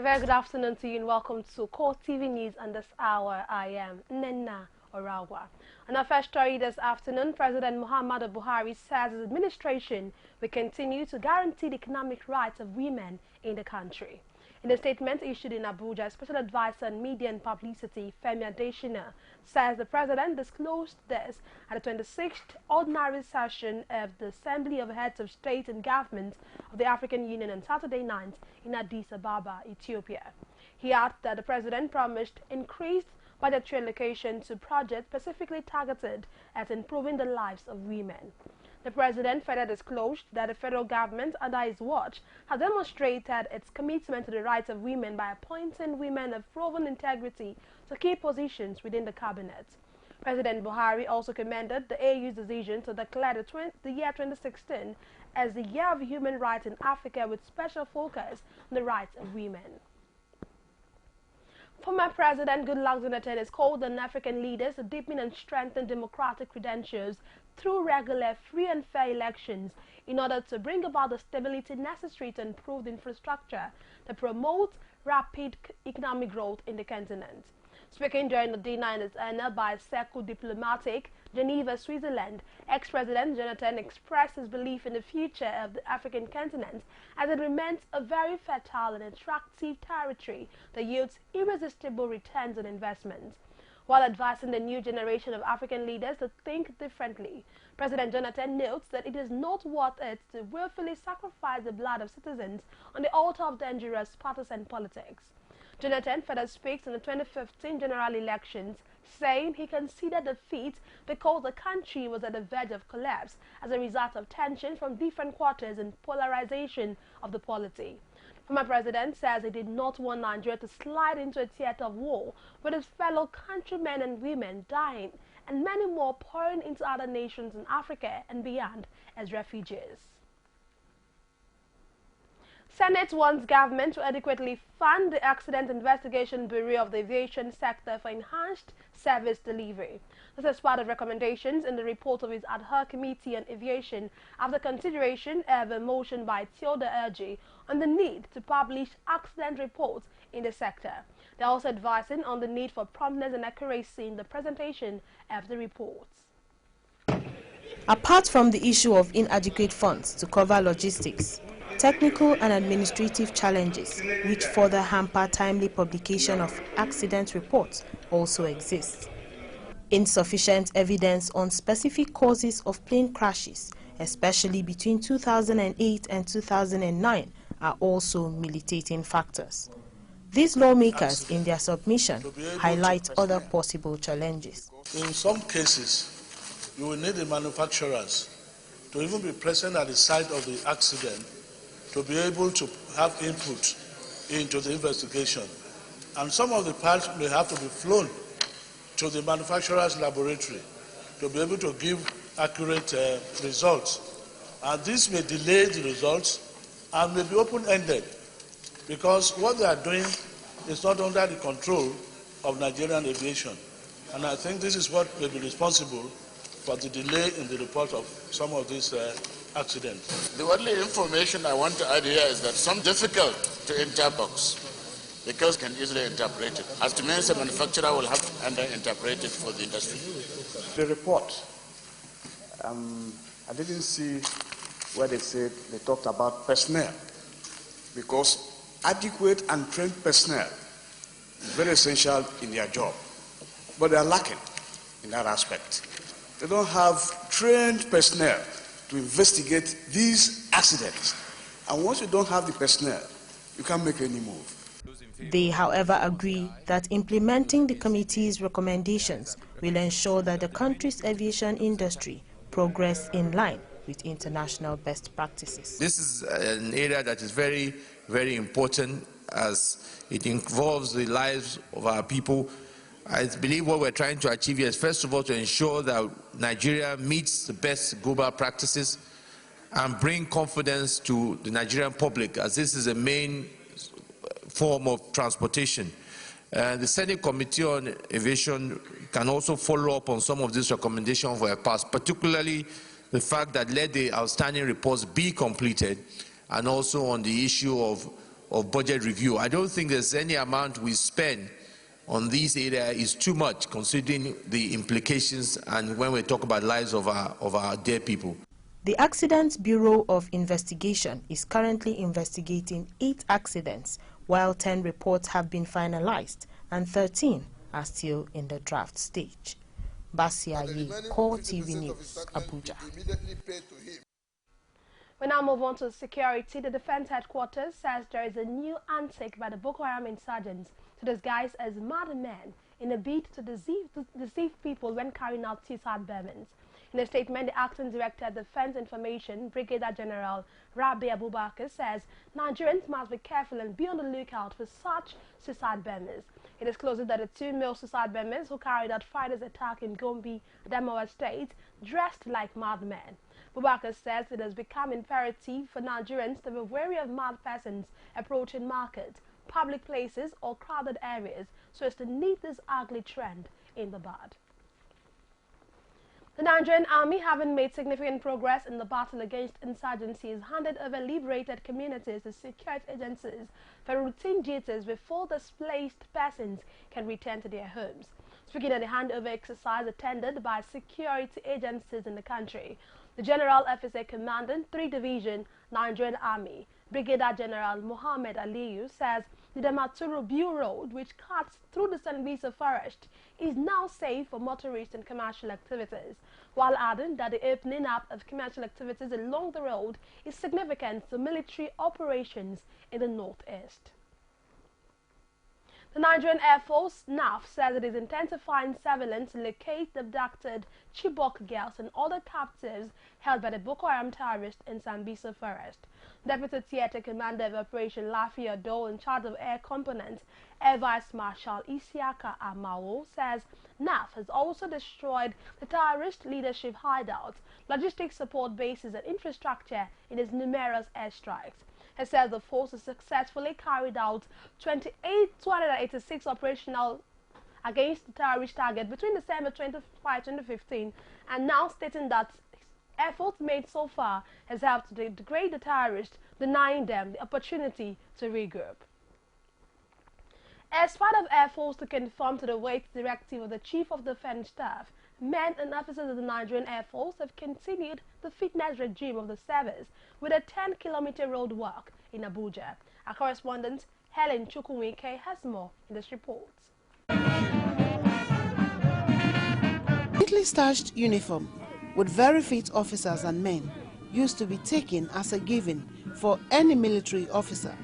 very good afternoon to you and welcome to CoreTV News on this hour. I am Nena Orawa. On our first story this afternoon, President Muhammadu Buhari says his administration will continue to guarantee the economic rights of women in the country. In a statement issued in Abuja, Special Advisor on Media and Publicity, Femi Adesina, says the President disclosed this at the 26th Ordinary Session of the Assembly of Heads of State and Government of the African Union on Saturday night in Addis Ababa, Ethiopia. He added that the President promised increased budgetary allocation to projects specifically targeted at improving the lives of women. The President further disclosed that the federal government, under his watch, has demonstrated its commitment to the rights of women by appointing women of proven integrity to key positions within the cabinet. President Buhari also commended the AU's decision to declare the year 2016 as the Year of Human Rights in Africa with special focus on the rights of women. Former President Goodluck Jonathan has called on African leaders to deepen and strengthen democratic credentials through regular, free and fair elections in order to bring about the stability necessary to improve the infrastructure to promote rapid economic growth in the continent. Speaking during the dinner in its honor by Circle Diplomatic, Geneva, Switzerland, ex-President Jonathan expressed his belief in the future of the African continent as it remains a very fertile and attractive territory that yields irresistible returns on investment. While advising the new generation of African leaders to think differently, President Jonathan notes that it is not worth it to willfully sacrifice the blood of citizens on the altar of dangerous partisan politics. Jonathan further speaks on the 2015 general elections, saying he considered defeat because the country was at the verge of collapse as a result of tension from different quarters and polarization of the polity. Former President says he did not want Nigeria to slide into a theater of war with its fellow countrymen and women dying and many more pouring into other nations in Africa and beyond as refugees. Senate wants government to adequately fund the Accident Investigation Bureau of the aviation sector for enhanced service delivery. This is part of recommendations in the report of its ad hoc committee on aviation after consideration of a motion by Theodore Urgi on the need to publish accident reports in the sector. They are also advising on the need for promptness and accuracy in the presentation of the reports. Apart from the issue of inadequate funds to cover logistics, technical and administrative challenges which further hamper timely publication of accident reports also exist. Insufficient evidence on specific causes of plane crashes, especially between 2008 and 2009, are also militating factors. These lawmakers, in their submission, highlight other possible challenges. In some cases, you will need the manufacturers to even be present at the site of the accident to be able to have input into the investigation. And some of the parts may have to be flown to the manufacturer's laboratory to be able to give accurate results. And this may delay the results and may be open-ended because what they are doing is not under the control of Nigerian aviation. And I think this is what may be responsible for the delay in the report of some of these accidents. The only information I want to add here is that some difficult to interbox because can easily interpret it. As to means the manufacturer will have to interpret it for the industry. The report, I didn't see where they said they talked about personnel because adequate and trained personnel is very essential in their job, but they are lacking in that aspect. They don't have trained personnel to investigate these accidents. And once you don't have the personnel, you can't make any move. They, however, agree that implementing the committee's recommendations will ensure that the country's aviation industry progress in line with international best practices. This is an area that is very, very important as it involves the lives of our people. I believe what we're trying to achieve here is, first of all, to ensure that Nigeria meets the best global practices and bring confidence to the Nigerian public, as this is a main form of transportation. The Senate Committee on Aviation can also follow up on some of these recommendations for a past, particularly the fact that let the outstanding reports be completed, and also on the issue of budget review. I don't think there's any amount we spend on this area is too much, considering the implications and when we talk about lives of our dear people. The Accident Bureau of Investigation is currently investigating 8 accidents, while 10 reports have been finalized and 13 are still in the draft stage. Basiaye, CoreTV News, Abuja. We now move on to security. The Defense Headquarters says there is a new antic by the Boko Haram insurgents to disguise as madmen in a bid to deceive people when carrying out suicide bombings. In a statement, the acting director of Defense Information, Brigadier General Rabi Abubakar, says Nigerians must be careful and be on the lookout for such suicide bombers. It discloses that the 2 male suicide bombers who carried out Friday's attack in Gombe, Adamawa State, dressed like madmen. Abubakar says it has become imperative for Nigerians to be wary of mad persons approaching markets, public places or crowded areas so as to nip this ugly trend in the bud. The Nigerian Army, having made significant progress in the battle against insurgency, has handed over liberated communities to security agencies for routine duties before displaced persons can return to their homes. Speaking at the handover exercise attended by security agencies in the country, the General Officer commanding 3 Division Nigerian Army, Brigadier General Mohammed Aliyu, says the Damaturu Bureau, which cuts through the Sambisa forest, is now safe for motorists and commercial activities, while adding that the opening up of commercial activities along the road is significant to military operations in the northeast. The Nigerian Air Force, NAF, says it is intensifying surveillance to locate the abducted Chibok girls and other captives held by the Boko Haram terrorists in Sambisa Forest. Deputy Theatre Commander of Operation Lafi Odo, in charge of air components, Air Vice Marshal Isiaka Amao, says NAF has also destroyed the terrorist leadership hideouts, logistics support bases and infrastructure in its numerous airstrikes. He says the force has successfully carried out 286 operational against the terrorist target between December 25, 2015 and now stating that efforts made so far has helped to degrade the terrorists, denying them the opportunity to regroup. As part of Air Force to conform to the weight directive of the Chief of Defense Staff, men and officers of the Nigerian Air Force have continued the fitness regime of the service with a 10-kilometer road walk in Abuja. Our correspondent Helen Chukwuwike has more in this report. Neatly starched uniform with very fit officers and men used to be taken as a given for any military officer,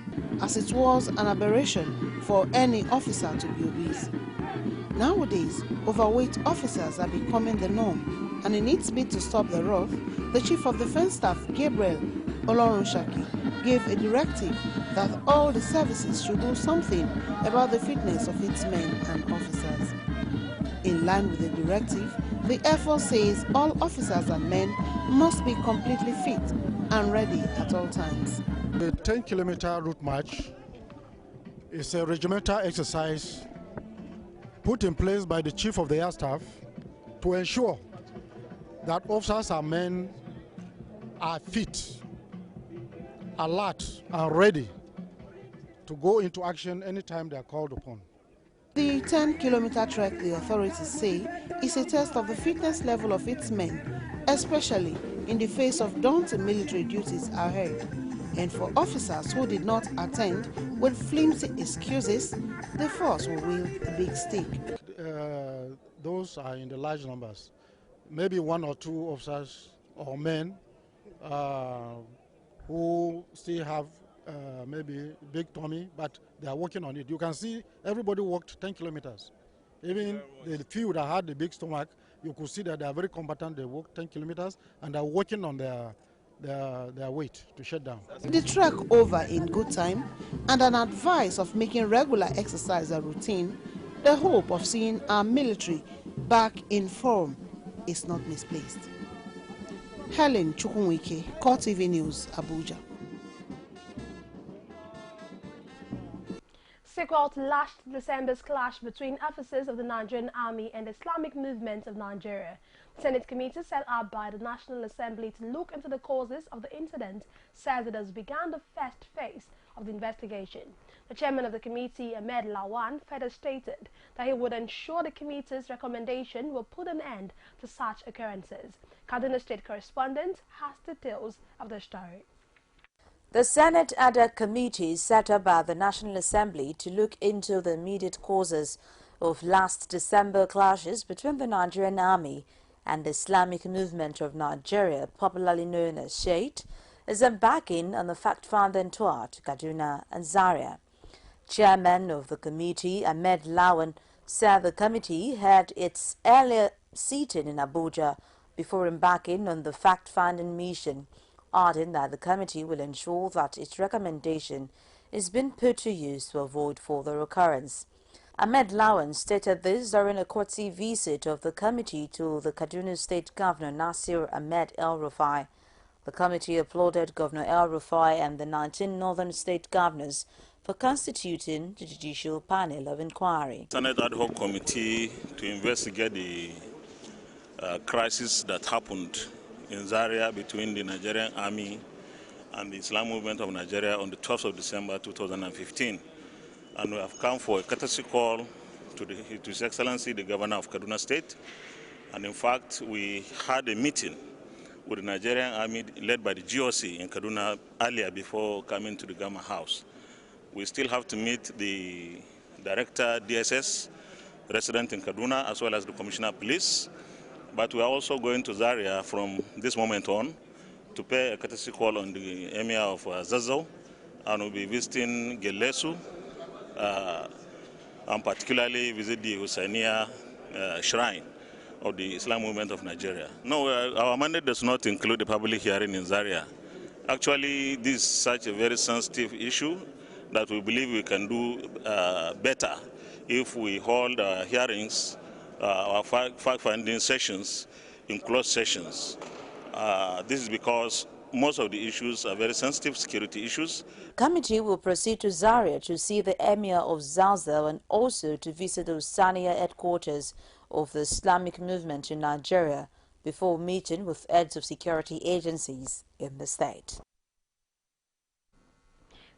as it was an aberration for any officer to be obese. Nowadays, overweight officers are becoming the norm, and in its bid to stop the wrath, the Chief of Defense Staff, Gabriel Olorunshaki, gave a directive that all the services should do something about the fitness of its men and officers. In line with the directive, the Air Force says all officers and men must be completely fit and ready at all times. The 10-kilometer route march is a regimental exercise put in place by the Chief of the Air Staff to ensure that officers and men are fit, alert, and ready to go into action anytime they are called upon. The 10-kilometer trek, the authorities say, is a test of the fitness level of its men, especially in the face of daunting military duties ahead. And for officers who did not attend with flimsy excuses, the force will wield a big stick. Those are in the large numbers. Maybe 1 or 2 officers or men who still have maybe big tummy, but they are working on it. You can see everybody walked 10 kilometers. Even the few that had the big stomach, you could see that they are very competent. They walk 10 kilometers and are working on their weight to shut down. The trek over in good time and an advice of making regular exercise a routine, the hope of seeing our military back in form is not misplaced. Helen Chukwuwike, CoreTV News, Abuja. Sequel to last December's clash between officers of the Nigerian Army and the Islamic Movement of Nigeria, the Senate committee set up by the National Assembly to look into the causes of the incident says it has begun the first phase of the investigation. The chairman of the committee, Ahmed Lawan, further stated that he would ensure the committee's recommendation will put an end to such occurrences. Kaduna State correspondent has details of the story. The Senate ad hoc committee set up by the National Assembly to look into the immediate causes of last December clashes between the Nigerian Army and the Islamic Movement of Nigeria, popularly known as SHAIT, is embarking on the fact-finding tour to Kaduna and Zaria. Chairman of the committee, Ahmed Lawan, said the committee had its earlier sitting in Abuja before embarking on the fact-finding mission, adding that the committee will ensure that its recommendation is being put to use to avoid further occurrence. Ahmed Lawan stated this during a courtesy visit of the committee to the Kaduna State Governor Nasir Ahmed El-Rufai. The committee applauded Governor El-Rufai and the 19 northern state governors for constituting the judicial panel of inquiry. Senate ad hoc committee to investigate the crisis that happened in Zaria between the Nigerian Army and the Islam Movement of Nigeria on the 12th of December 2015. And we have come for a courtesy call to His Excellency, the Governor of Kaduna State. And in fact, we had a meeting with the Nigerian Army led by the GOC in Kaduna earlier before coming to the Gama House. We still have to meet the Director DSS, resident in Kaduna, as well as the Commissioner of Police. But we are also going to Zaria from this moment on to pay a courtesy call on the Emir of Zazzau, and we'll be visiting Gelesu, and particularly visit the Hussainiya shrine of the Islam Movement of Nigeria. No, our mandate does not include the public hearing in Zaria. Actually, this is such a very sensitive issue that we believe we can do better if we hold hearings, our fact-finding sessions in closed sessions. This is because most of the issues are very sensitive security issues. The committee will proceed to Zaria to see the Emir of Zazzau and also to visit the Hussainiya headquarters of the Islamic movement in Nigeria before meeting with heads of security agencies in the state.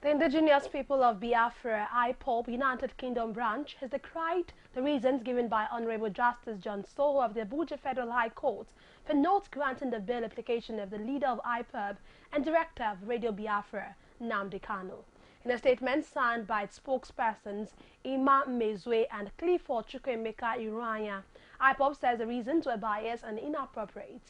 The indigenous people of Biafra, IPOB United Kingdom branch, has decried the reasons given by Honorable Justice John Soho of the Abuja Federal High Court for not granting the bail application of the leader of IPOB and director of Radio Biafra, Nnamdi Kanu. In a statement signed by its spokespersons, Ima Mezue and Clifford Chukwuemeka Iranya, IPOB says the reasons were biased and inappropriate.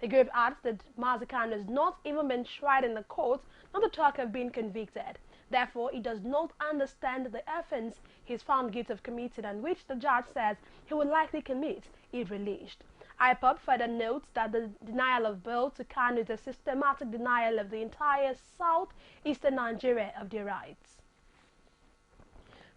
The group adds that Mazi Kanu has not even been tried in the court, not to talk of being convicted. Therefore, he does not understand the offence he is found guilty of committing and which the judge says he will likely commit if released. IPOB further notes that the denial of bail to Kanu is a systematic denial of the entire southeastern Nigeria of their rights.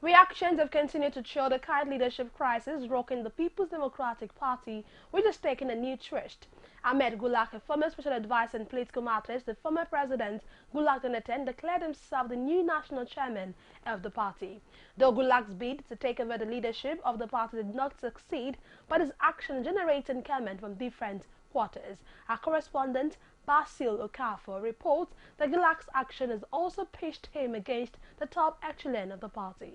Reactions have continued to show the current leadership crisis rocking the People's Democratic Party, which has taken a new twist. Ahmed Gulak, a former special advisor on political matters, the former president, Gulak Jonathan, declared himself the new national chairman of the party. Though Gulak's bid to take over the leadership of the party did not succeed, but his action generated comment from different quarters. Our correspondent, Basil Okafor, reports that Gulak's action has also pitched him against the top echelon of the party.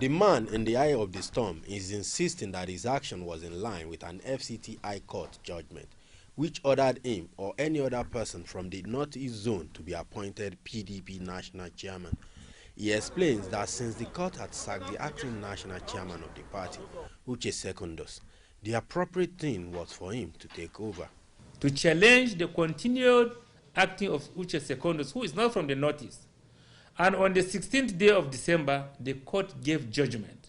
The man in the eye of the storm is insisting that his action was in line with an FCT High Court judgment, which ordered him or any other person from the Northeast Zone to be appointed PDP national chairman. He explains that since the court had sacked the acting national chairman of the party, Uche Secondus, the appropriate thing was for him to take over. To challenge the continued acting of Uche Secondus, who is not from the Northeast. And on the 16th day of December, the court gave judgment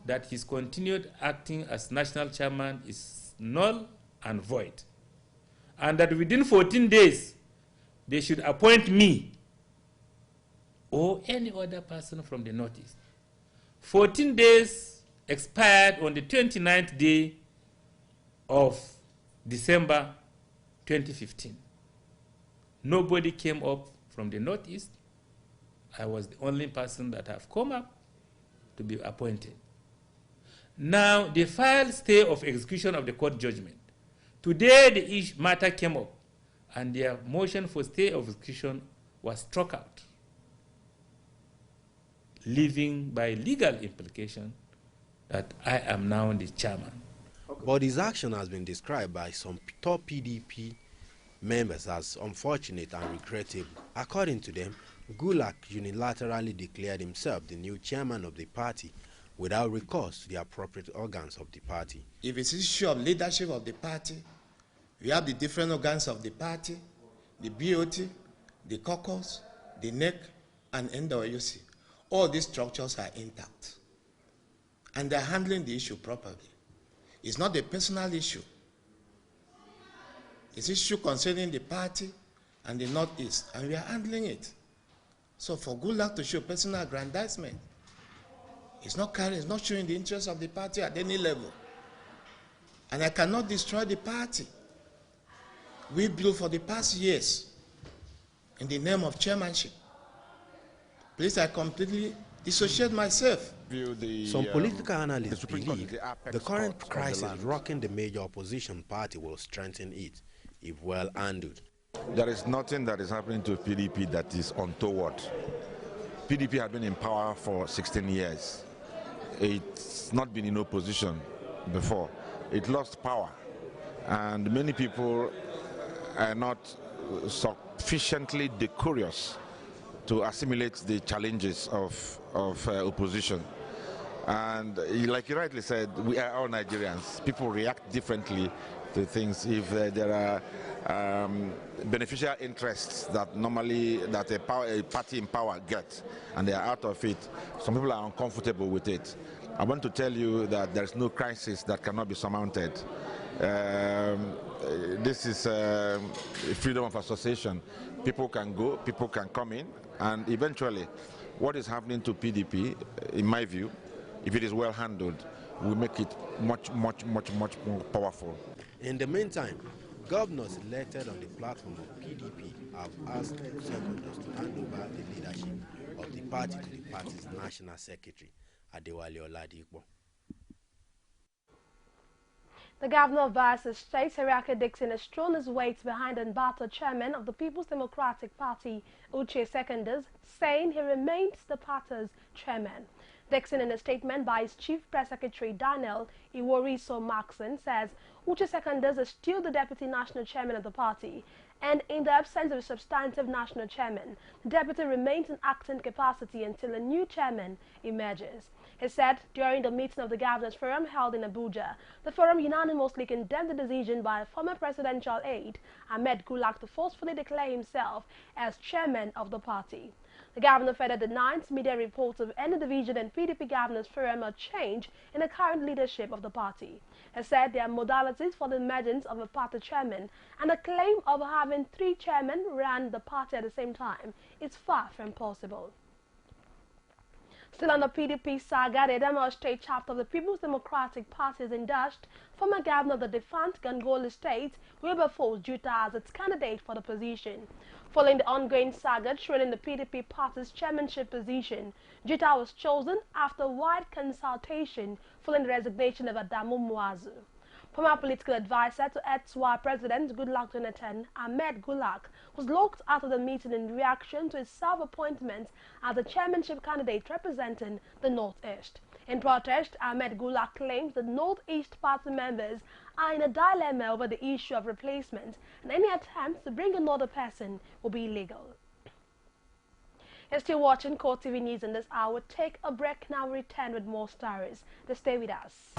that his continued acting as national chairman is null and void. And that within 14 days, they should appoint me or any other person from the Northeast. 14 days expired on the 29th day of December 2015. Nobody came up from the Northeast. I was the only person that have come up to be appointed. Now, the filed stay of execution of the court judgment. Today, the matter came up, and their motion for stay of execution was struck out, leaving by legal implication that I am now the chairman. But his action has been described by some top PDP members as unfortunate and regrettable. According to them, Gulak unilaterally declared himself the new chairman of the party without recourse to the appropriate organs of the party. If it's an issue of leadership of the party, we have the different organs of the party, the BOT, the caucus, the NEC, and NWC. All these structures are intact, and they're handling the issue properly. It's not a personal issue. It's an issue concerning the party and the Northeast, and we are handling it. So for Gulak to show personal aggrandizement, it's not showing the interest of the party at any level. And I cannot destroy the party we built for the past years in the name of chairmanship. Please, I completely dissociate myself. Some political analysts believe the current crisis rocking the major opposition party will strengthen it if well handled. There is nothing that is happening to PDP that is untoward. PDP had been in power for 16 years. It's not been in opposition before. It lost power, and many people are not sufficiently decorous to assimilate the challenges of opposition. And like you rightly said, we are all Nigerians. People react differently to things. If there are beneficial interests that normally a party in power gets and they are out of it, some people are uncomfortable with it. I want to tell you that there is no crisis that cannot be surmounted. This is freedom of association. People can go, people can come in, and eventually what is happening to PDP, in my view, if it is well handled, will make it much more powerful. In the meantime, governors elected on the platform of PDP have asked seconders to hand over the leadership of the party to the party's national secretary, Adewale Oladipo. The governor of Bayelsa State, Seriake Dixon, has thrown his weight behind the embattled chairman of the People's Democratic Party, Uche Secondus, saying he remains the party's chairman. Dixon, in a statement by his chief press secretary, Daniel Iworiso Maxon, says Uche Secondus is still the deputy national chairman of the party, and in the absence of a substantive national chairman, the deputy remains in acting capacity until a new chairman emerges. He said during the meeting of the Governors Forum held in Abuja, the forum unanimously condemned the decision by a former presidential aide, Ahmed Gulak, to forcefully declare himself as chairman of the party. The governor further denied media reports of any division in PDP Governors Forum or change in the current leadership of the party. He said there are modalities for the emergence of a party chairman, and the claim of having 3 chairmen run the party at the same time is far from possible. Still on the PDP saga, the Adamawa State chapter of the People's Democratic Party has endorsed former governor of the defunct Gangoli State, Wilberforce Juta, as its candidate for the position. Following the ongoing saga trailing the PDP party's chairmanship position, Juta was chosen after wide consultation following the resignation of Adamu Muazu. Former political advisor to ex-Wa President Goodluck Jonathan, Ahmed Gulak, was locked out of the meeting in reaction to his self-appointment as the chairmanship candidate representing the Northeast. In protest, Ahmed Gulak claims that Northeast party members are in a dilemma over the issue of replacement, and any attempt to bring another person will be illegal. You're still watching CoreTV News in this hour. Take a break now, return with more stories. Just stay with us.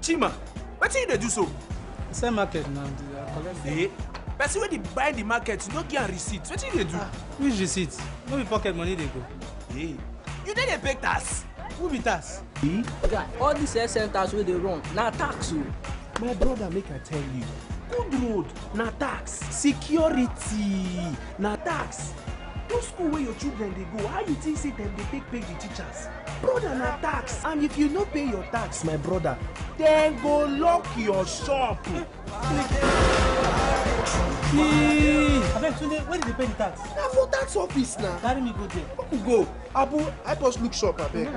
Chima, what did you do so? Same market now. Hey, person when they buy the market, you don't get receipts. What did you do? Which receipts? No be pocket money they go. Hey, you didn't pay tax. Who be tax? Guy, all these health centers where they run, na tax o. My brother, make I tell you, good road, na tax. Security, na tax. No school where your children they go, how you think say them they take pay the teachers? Brother, na tax. And if you no pay your tax, my brother, then go lock your shop. Abeg, Tunde, where did they pay the tax? Na for tax office now. Carry me go there. Go. Abu, help us look shop, abeg.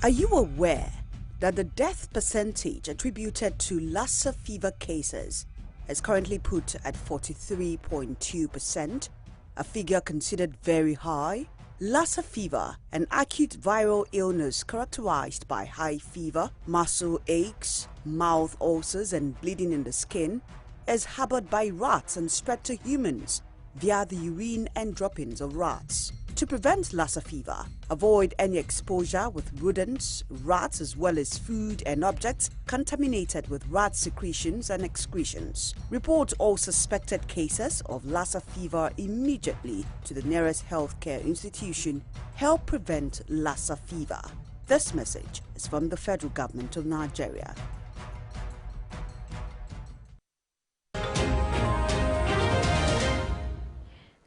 Are you aware that the death percentage attributed to Lassa fever cases is currently put at 43.2%, a figure considered very high? Lassa fever, an acute viral illness characterized by high fever, muscle aches, mouth ulcers and bleeding in the skin, is harbored by rats and spread to humans via the urine and droppings of rats. To prevent Lassa fever, avoid any exposure with rodents, rats, as well as food and objects contaminated with rat secretions and excretions. Report all suspected cases of Lassa fever immediately to the nearest healthcare institution. Help prevent Lassa fever. This message is from the Federal Government of Nigeria.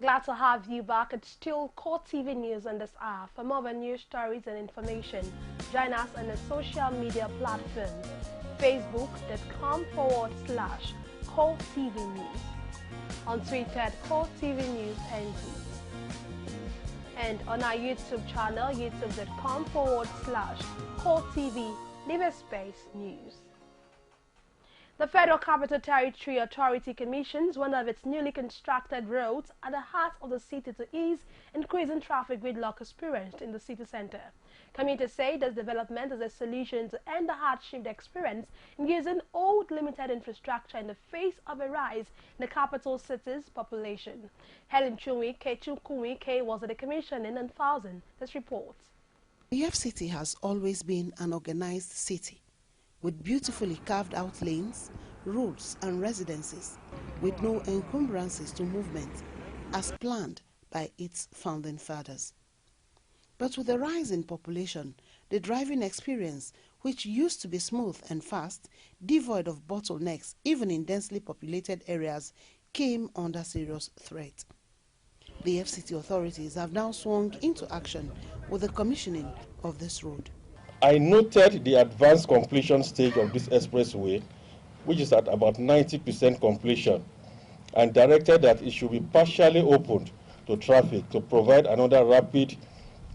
Glad to have you back. It's still CoreTV News on this hour. For more of our news stories and information, join us on the social media platforms, facebook.com/CoreTV News, on Twitter at CoreTV News NG, and on our YouTube channel, youtube.com/CoreTV News. The Federal Capital Territory Authority commissions one of its newly constructed roads at the heart of the city to ease increasing traffic gridlock experienced in the city center. Commuters say this development is a solution to end the hardship they experience in using old limited infrastructure in the face of a rise in the capital city's population. Helen Chukwuike was at the commission in 1000. This report. The FCT has always been an organized city, with beautifully carved out lanes, roads and residences, with no encumbrances to movement, as planned by its founding fathers. But with the rise in population, the driving experience, which used to be smooth and fast, devoid of bottlenecks even in densely populated areas, came under serious threat. The FCT authorities have now swung into action with the commissioning of this road. I noted the advanced completion stage of this expressway, which is at about 90% completion, and directed that it should be partially opened to traffic to provide another rapid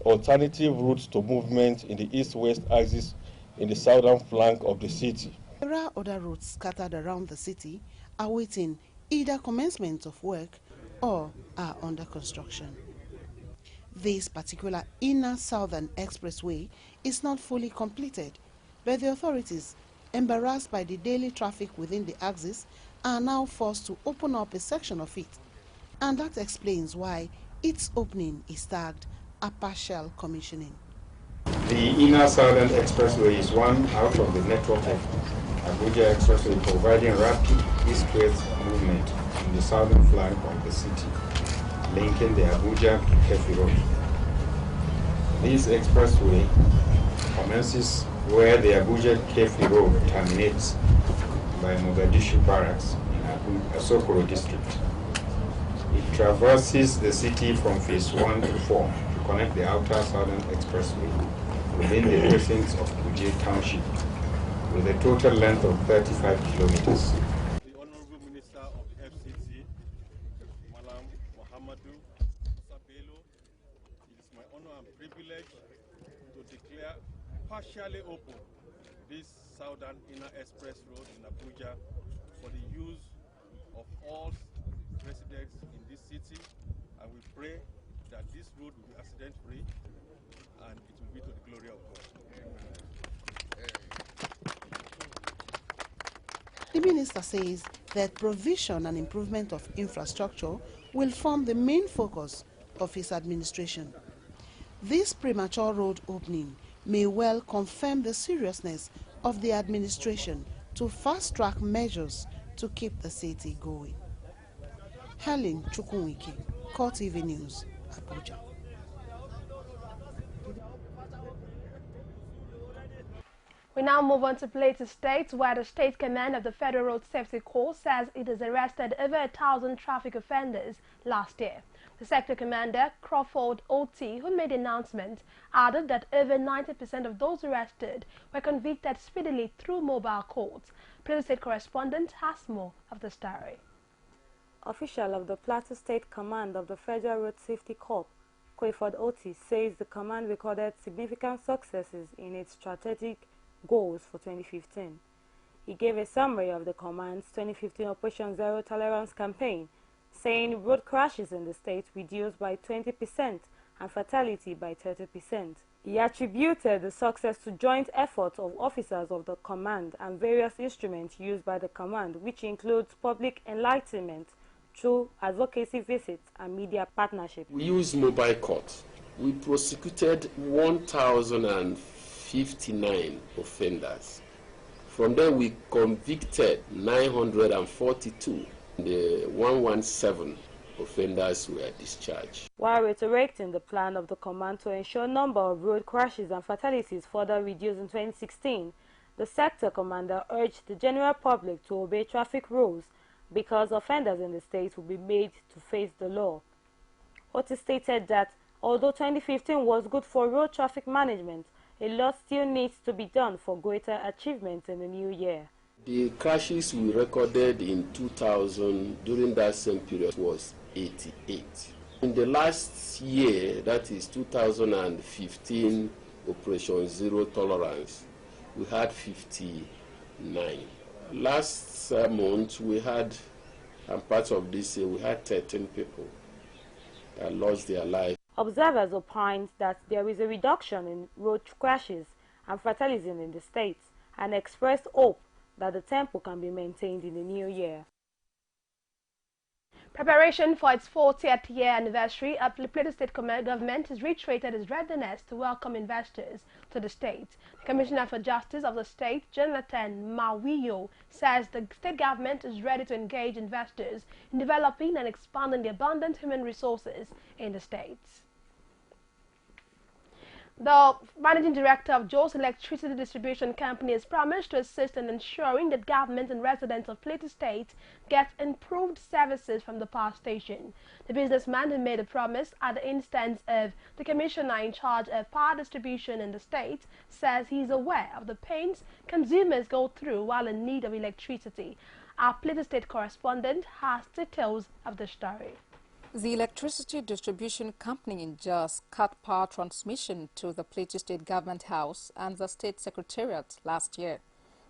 alternative route to movement in the east-west axis in the southern flank of the city. There are other roads scattered around the city awaiting either commencement of work or are under construction. This particular inner southern expressway is not fully completed, but the authorities, embarrassed by the daily traffic within the axis, are now forced to open up a section of it, and that explains why its opening is tagged a partial commissioning. The inner southern expressway is one out of the network of Abuja Expressway, providing rapid east-west movement in the southern flank of the city, linking the Abuja to Kefi Road. This expressway commences where the Abuja-Kefi Road terminates by Mogadishu Barracks in Asokoro district. It traverses the city from phase 1 to 4 to connect the outer southern expressway within the precincts of Kuje Township with a total length of 35 kilometers. The Honorable Minister of the FCT, Malam Mohamedou Sabelo, it is my honor and privilege to declare partially open this southern inner express road in Abuja for the use of all residents in this city, and we pray that this road will be accident-free and it will be to the glory of God. The minister says that provision and improvement of infrastructure will form the main focus of his administration. This premature road opening may well confirm the seriousness of the administration to fast-track measures to keep the city going. Helen Chukwuike, CoreTV News, Abuja. We now move on to Plateau State, where the State Command of the Federal Road Safety Corps says it has arrested over 1,000 traffic offenders last year. The Sector Commander, Crawford O.T., who made the announcement, added that over 90% of those arrested were convicted speedily through mobile courts. Plateau State correspondent has more of the story. Official of the Plateau State Command of the Federal Road Safety Corps, Clifford Otis says the command recorded significant successes in its strategic goals for 2015. He gave a summary of the command's 2015 Operation Zero Tolerance campaign, saying road crashes in the state reduced by 20% and fatality by 30%. He attributed the success to joint efforts of officers of the command and various instruments used by the command, which includes public enlightenment through advocacy visits and media partnerships. We used mobile court. We prosecuted 1,059 offenders. From there, we convicted 942. The 117 offenders were discharged. While reiterating the plan of the command to ensure number of road crashes and fatalities further reduced in 2016, the sector commander urged the general public to obey traffic rules because offenders in the state will be made to face the law. Otis stated that although 2015 was good for road traffic management, a lot still needs to be done for greater achievements in the new year. The crashes we recorded in 2000 during that same period was 88. In the last year, that is 2015, Operation Zero Tolerance, we had 59. Last month, we had, and part of this year, we had 13 people that lost their lives. Observers opined that there is a reduction in road crashes and fatalism in the state and expressed hope that the tempo can be maintained in the new year. Preparation for its 40th year anniversary, the Plateau State government has reiterated its readiness to welcome investors to the state. The Commissioner for Justice of the state, Jonathan Mawiyo, says the state government is ready to engage investors in developing and expanding the abundant human resources in the state. The managing director of Joe's Electricity Distribution Company has promised to assist in ensuring that government and residents of Plateau State get improved services from the power station. The businessman who made a promise at the instance of the commissioner in charge of power distribution in the state says he is aware of the pains consumers go through while in need of electricity. Our Plateau State correspondent has details of the story. The Electricity Distribution Company in Jos cut power transmission to the Plateau State Government House and the State Secretariat last year.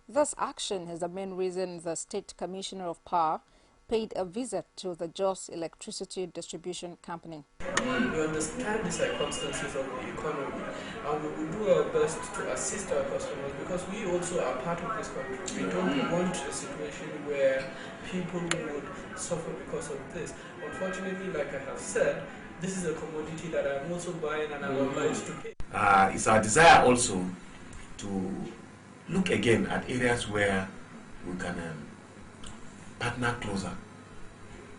This action is the main reason the State Commissioner of Power paid a visit to the Jos Electricity Distribution Company. We understand the circumstances of the economy and we will do our best to assist our customers because we also are part of this country. We don't want a situation where people would suffer because of this. Unfortunately, like I have said, this is a commodity that I'm also buying and I'm obliged to pay. It's our desire also to look again at areas where we can partner closer,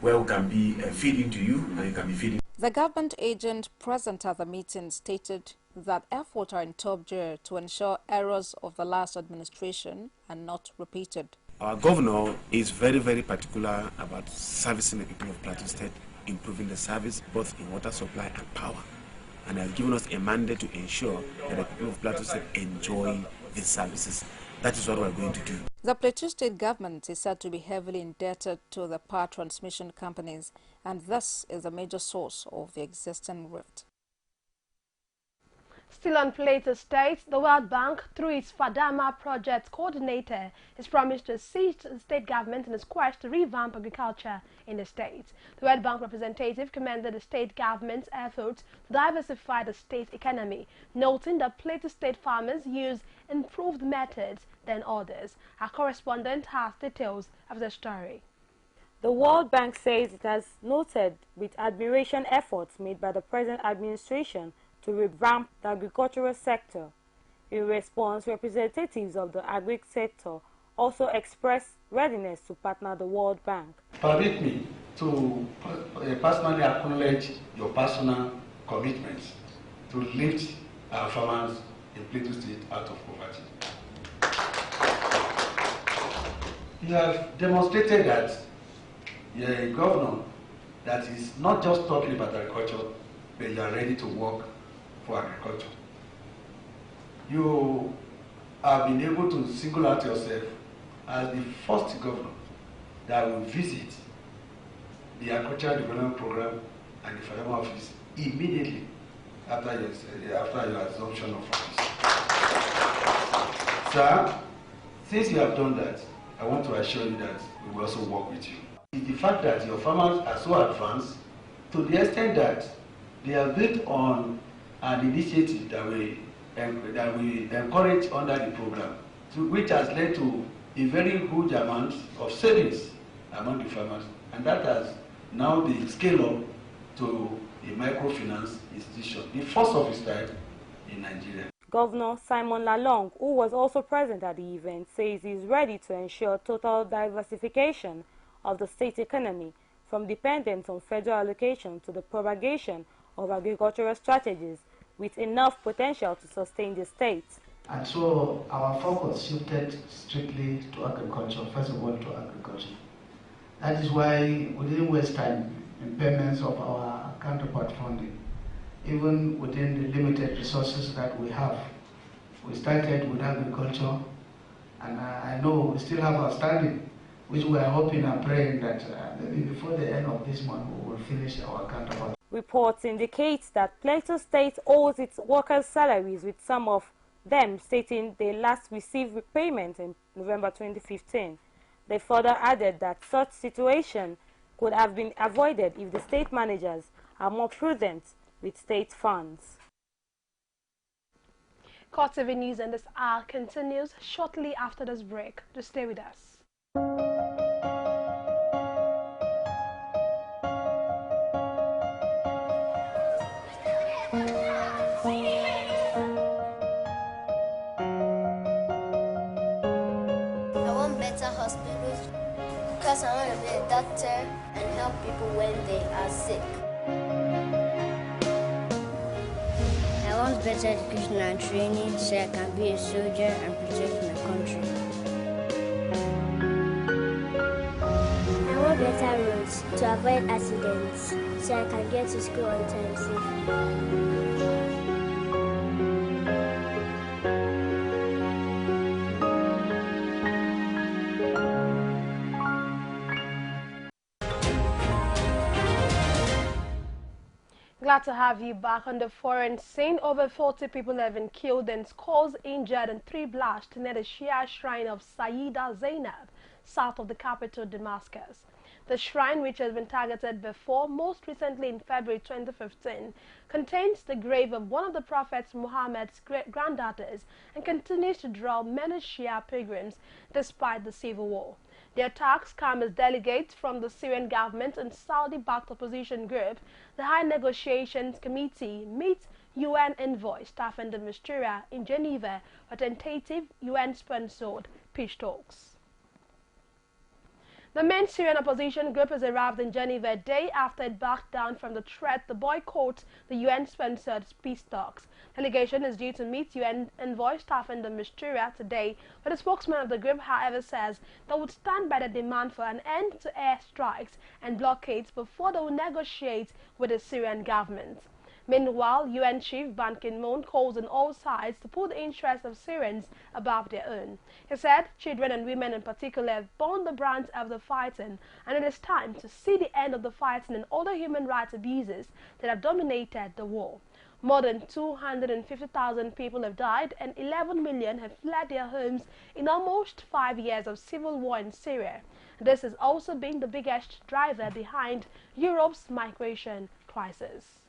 where we can be feeding to you and you can be feeding. The government agent present at the meeting stated that efforts are in top gear to ensure errors of the last administration are not repeated. Our governor is very, very particular about servicing the people of Plateau State, improving the service both in water supply and power, and has given us a mandate to ensure that the people of Plateau State enjoy these services. That is what we are going to do. The Plateau State government is said to be heavily indebted to the power transmission companies, and this is a major source of the existing rift. Still on Plateau State, the World Bank, through its Fadama project coordinator, has promised to assist the state government in its quest to revamp agriculture in the state. The World Bank representative commended the state government's efforts to diversify the state economy, noting that Plateau State farmers use improved methods than others. Our correspondent has details of the story. The World Bank says it has noted with admiration efforts made by the present administration to revamp the agricultural sector. In response, representatives of the agri sector also expressed readiness to partner the World Bank. Permit me to personally acknowledge your personal commitments to lift our farmers in Plateau State out of poverty. You have demonstrated that you're a governor that is not just talking about agriculture, but you are ready to work for agriculture. You have been able to single out yourself as the first governor that will visit the agricultural development program and the Fadama office immediately after your assumption of office. Sir, since you have done that, I want to assure you that we will also work with you. The fact that your farmers are so advanced to the extent that they are built on an initiative that we encourage under the program, which has led to a very huge amount of savings among the farmers, and that has now been scaled up to a microfinance institution, the first of its type in Nigeria. Governor Simon Lalong, who was also present at the event, says he is ready to ensure total diversification of the state economy, from dependence on federal allocation to the propagation of agricultural strategies with enough potential to sustain the state. And so our focus shifted strictly to agriculture, first of all to agriculture. That is why we didn't waste time in payments of our counterpart funding. Even within the limited resources that we have, we started with agriculture, and I know we still have outstanding, which we are hoping and praying that maybe before the end of this month we will finish our counterpart. Reports indicate that Plateau State owes its workers' salaries, with some of them stating they last received repayment in November 2015. They further added that such situation could have been avoided if the state managers are more prudent with state funds. CoreTV News and this hour continues shortly after this break. Just stay with us. Because I want to be a doctor and help people when they are sick. I want better education and training so I can be a soldier and protect my country. I want better roads to avoid accidents so I can get to school on time safely. Glad to have you back on the foreign scene. Over 40 people have been killed and scores injured in 3 blasts near the Shia shrine of Sayyida Zainab, south of the capital Damascus. The shrine, which has been targeted before, most recently in February 2015, contains the grave of one of the Prophet Muhammad's granddaughters and continues to draw many Shia pilgrims despite the civil war. The attacks come as delegates from the Syrian government and Saudi-backed opposition group, the High Negotiations Committee, meet UN envoy Staffan de Mistura in Geneva for tentative UN-sponsored peace talks. The main Syrian opposition group has arrived in Geneva a day after it backed down from the threat to boycott the UN-sponsored peace talks. Delegation is due to meet UN envoy Staffan de Mistura today, but the spokesman of the group, however, says they would stand by the demand for an end to air strikes and blockades before they will negotiate with the Syrian government. Meanwhile, UN Chief Ban Ki-moon calls on all sides to put the interests of Syrians above their own. He said children and women in particular have borne the brunt of the fighting, and it is time to see the end of the fighting and other human rights abuses that have dominated the war. More than 250,000 people have died and 11 million have fled their homes in almost 5 years of civil war in Syria. This has also been the biggest driver behind Europe's migration crisis.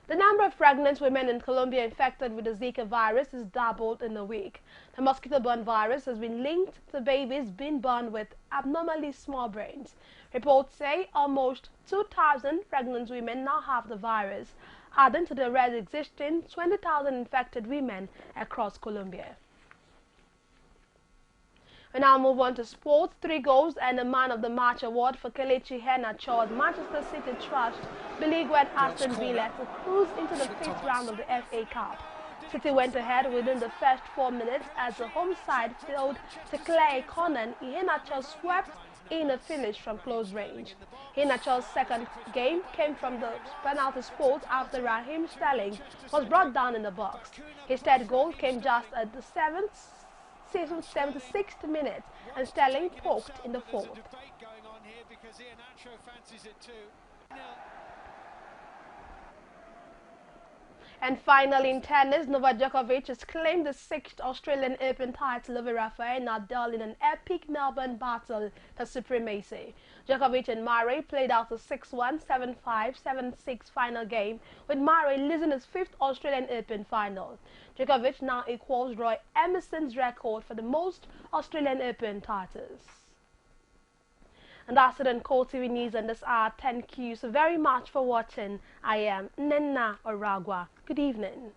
The number of pregnant women in Colombia infected with the Zika virus has doubled in a week. The mosquito-borne virus has been linked to babies being born with abnormally small brains. Reports say almost 2,000 pregnant women now have the virus, adding to the already existing 20,000 infected women across Colombia. We now move on to sports. 3 goals and a Man of the Match award for Kelechi Iheanacho as Manchester City trashed beleaguered Aston Villa to cruise into the 5th round of the FA Cup. City went ahead within the first 4 minutes as the home side failed to clear a corner and Iheanacho swept in a finish from close range. Iheanacho's second game came from the penalty spot after Raheem Sterling was brought down in the box. His third goal came just at the 76th minute, and Sterling poked in the 4th. And finally, in tennis, Novak Djokovic has claimed the 6th Australian Open title over Rafael Nadal in an epic Melbourne battle for supremacy. Djokovic and Murray played out a 6-1, 7-5, 7-6 final game, with Murray losing his 5th Australian Open final. Djokovic now equals Roy Emerson's record for the most Australian Open titles. And that's it on CoreTV News on this hour. Thank you so very much for watching. I am Nena Oragwa. Good evening.